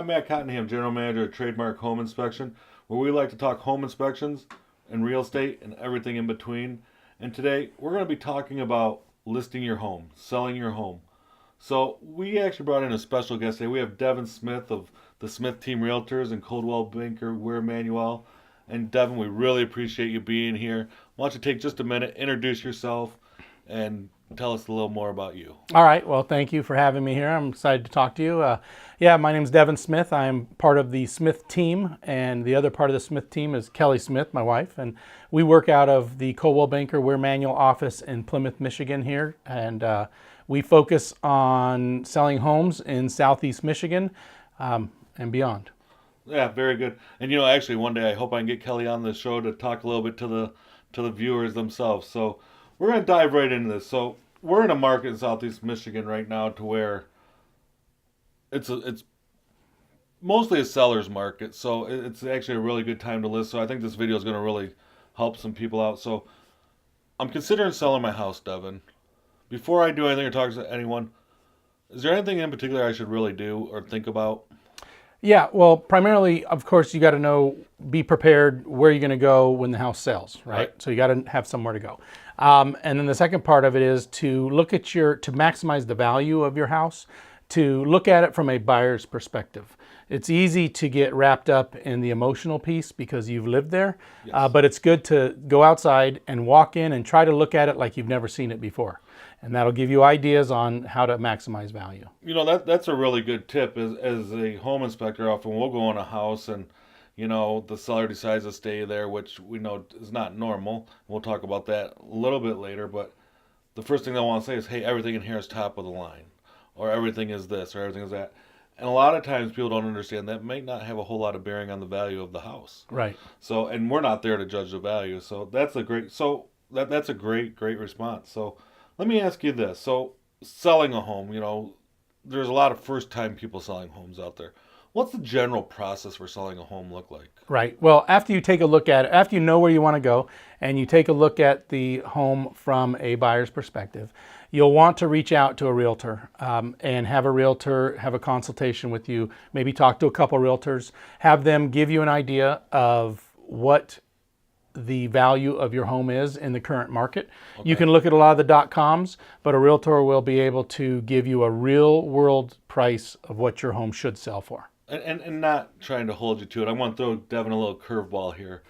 I'm Matt Cottenham, General Manager at Trademark Home Inspection, where we like to talk home inspections and real estate and everything in between. And today we're going to be talking about listing your home, selling your home. So we actually brought in a special guest today. We have Devon Smith of the Smith Team Realtors and Coldwell Banker, Weir, Manuel. And Devon, we really appreciate you being here. Why don't you take just a minute, introduce yourself, and tell us a little more about you. All right. Well, thank you for having me here. I'm excited to talk to you. Yeah, my name is Devon Smith. I'm part of the Smith team, and the other part of the Smith team is Kelly Smith, my wife, and we work out of the Coldwell Banker Weir Manual office in Plymouth, Michigan here, and we focus on selling homes in Southeast Michigan and beyond. Yeah, very good. And actually, one day I hope I can get Kelly on the show to talk a little bit to the viewers themselves. So we're going to dive right into this. So we're in a market in Southeast Michigan right now to where it's mostly a seller's market. So it's actually a really good time to list. So I think this video is going to really help some people out. So I'm considering selling my house, Devon. Before I do anything or talk to anyone, is there anything in particular I should really do or think about? Yeah, well, primarily, of course, you got to know, be prepared where you're going to go when the house sells, right? So you got to have somewhere to go. And then the second part of it is to look at to maximize the value of your house, to look at it from a buyer's perspective. It's easy to get wrapped up in the emotional piece because you've lived there, Yes. but it's good to go outside and walk in and try to look at it like you've never seen it before. And that'll give you ideas on how to maximize value. That's a really good tip. As a home inspector, often we'll go in a house and the seller decides to stay there, which we know is not normal. We'll talk about that a little bit later, but the first thing they want to say is, hey, everything in here is top of the line, or everything is this, or everything is that. And a lot of times people don't understand that might not have a whole lot of bearing on the value of the house. Right. So, and we're not there to judge the value. So that's that's a great response. So let me ask you this. So selling a home, there's a lot of first-time people selling homes out there. What's the general process for selling a home look like? Right. Well, after you take a look at it, after you know where you want to go, and you take a look at the home from a buyer's perspective, you'll want to reach out to a realtor and have a realtor have a consultation with you. Maybe talk to a couple realtors, have them give you an idea of what the value of your home is in the current market. Okay. You can look at a lot of the .coms, but a realtor will be able to give you a real world price of what your home should sell for. And not trying to hold you to it, I want to throw Devon a little curveball here.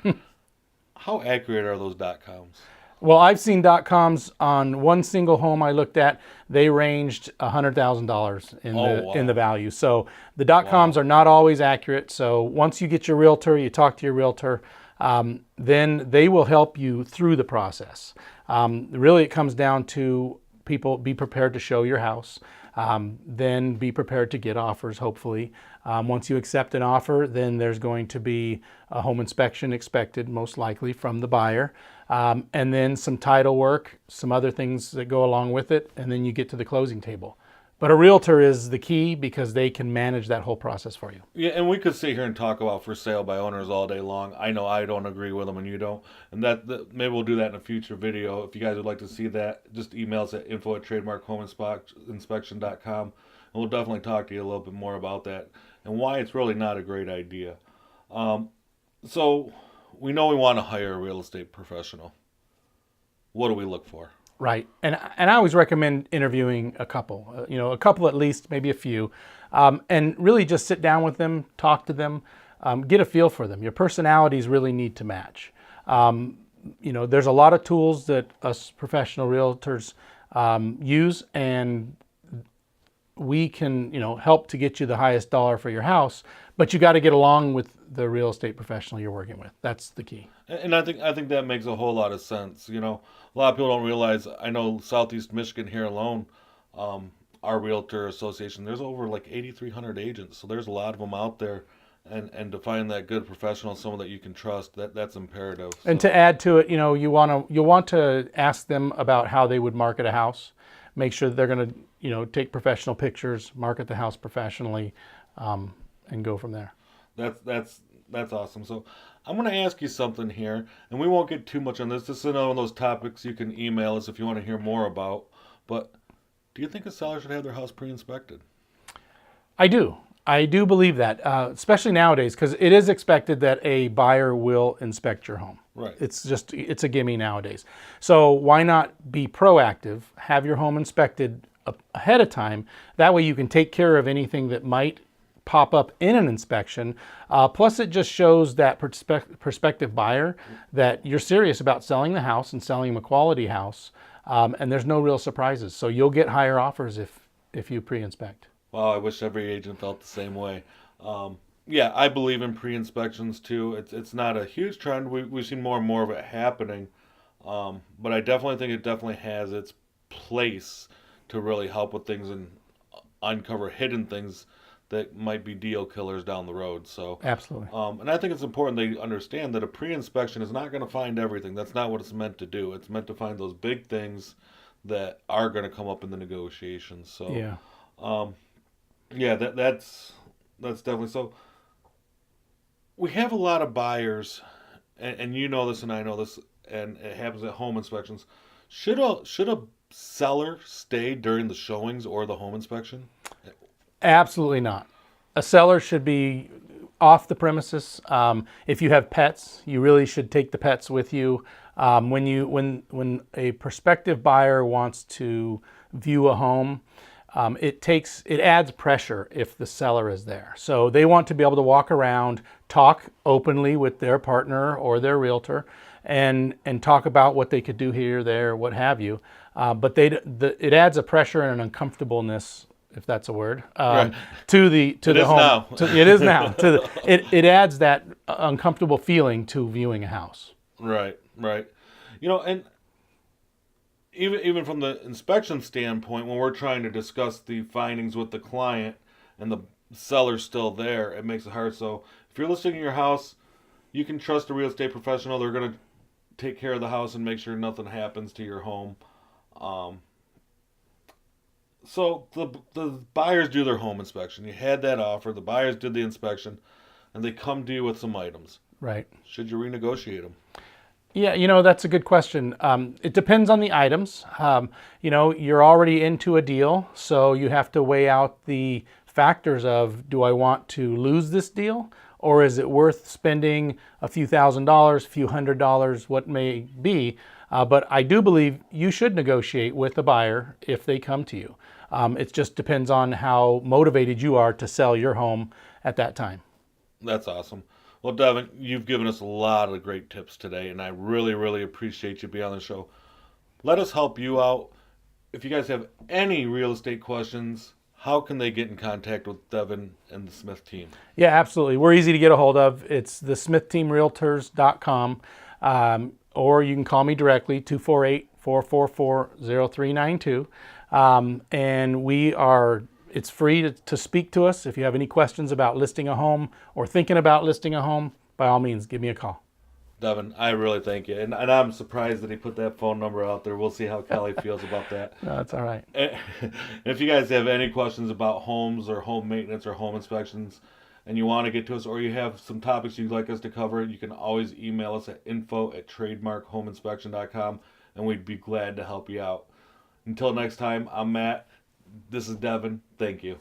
How accurate are those .coms? Well, I've seen .coms on one single home I looked at. They ranged $100,000 in the value. So the .coms are not always accurate. So once you get your realtor, you talk to your realtor, then they will help you through the process. Really, it comes down to people be prepared to show your house. Then be prepared to get offers, hopefully. Once you accept an offer, then there's going to be a home inspection expected, most likely, from the buyer. And then some title work, some other things that go along with it, and then you get to the closing table. But a realtor is the key because they can manage that whole process for you. Yeah, and we could sit here and talk about for sale by owners all day long. I know I don't agree with them and you don't. And that maybe we'll do that in a future video. If you guys would like to see that, just email us at info@trademarkhomeinspection.com. And we'll definitely talk to you a little bit more about that and why it's really not a great idea. So we know we want to hire a real estate professional. What do we look for? Right. And I always recommend interviewing a couple, a couple at least, maybe a few, and really just sit down with them, talk to them, get a feel for them. Your personalities really need to match. There's a lot of tools that us professional realtors use, and we can, help to get you the highest dollar for your house, but you got to get along with the real estate professional you're working with. That's the key. And I think that makes a whole lot of sense. A lot of people don't realize, I know Southeast Michigan here alone, our realtor association, there's over like 8,300 agents. So there's a lot of them out there. And to find that good professional, someone that you can trust, that's imperative. So. And to add to it, you'll want to ask them about how they would market a house. Make sure that they're going to, take professional pictures, market the house professionally, and go from there. That's awesome. So I'm going to ask you something here, and we won't get too much on this. This is another one of those topics you can email us if you want to hear more about. But do you think a seller should have their house pre-inspected? I do. I do believe that, especially nowadays, because it is expected that a buyer will inspect your home. Right. It's a gimme nowadays. So why not be proactive, have your home inspected ahead of time? That way you can take care of anything that might pop up in an inspection. Plus it just shows that prospective buyer that you're serious about selling the house and selling them a quality house. And there's no real surprises. So you'll get higher offers if you pre-inspect. Well, I wish every agent felt the same way. Yeah, I believe in pre-inspections too. It's not a huge trend. We've seen more and more of it happening, but I definitely think it definitely has its place to really help with things and uncover hidden things that might be deal killers down the road. So Absolutely. and I think it's important they understand that a pre-inspection is not going to find everything. That's not what it's meant to do. It's meant to find those big things that are going to come up in the negotiations. So Yeah. yeah, that's definitely so. We have a lot of buyers, and you know this, and I know this, and it happens at home inspections. Should a seller stay during the showings or the home inspection? Absolutely not. A seller should be off the premises. If you have pets, you really should take the pets with you. When a prospective buyer wants to view a home, it adds pressure if the seller is there. So they want to be able to walk around, talk openly with their partner or their realtor, and talk about what they could do here, there, what have you. But it adds a pressure and an uncomfortableness, if that's a word, Right. to the home. Now. It is now. It adds that uncomfortable feeling to viewing a house. Right, right. You know, and even from the inspection standpoint, when we're trying to discuss the findings with the client and the seller's still there, it makes it hard. So if you're listing your house, you can trust a real estate professional. They're going to take care of the house and make sure nothing happens to your home. So the buyers do their home inspection. You had that offer. The buyers did the inspection, and they come to you with some items. Right. Should you renegotiate them? Yeah, that's a good question. It depends on the items. You're already into a deal, so you have to weigh out the factors of, do I want to lose this deal, or is it worth spending a few $1,000s, a few $100s, what may be? But I do believe you should negotiate with the buyer if they come to you. It just depends on how motivated you are to sell your home at that time. That's awesome. Well, Devon, you've given us a lot of great tips today, and I really, really appreciate you being on the show. Let us help you out. If you guys have any real estate questions, how can they get in contact with Devon and the Smith team? Yeah, absolutely. We're easy to get a hold of. It's the SmithTeamRealtors.com, or you can call me directly, 248-444-0392. And it's free to speak to us. If you have any questions about listing a home or thinking about listing a home, by all means, give me a call. Devon, I really thank you. And I'm surprised that he put that phone number out there. We'll see how Kelly feels about that. No, that's all right. And if you guys have any questions about homes or home maintenance or home inspections, and you want to get to us, or you have some topics you'd like us to cover, you can always email us at info@trademarkhomeinspection.com, and we'd be glad to help you out. Until next time, I'm Matt. This is Devon. Thank you.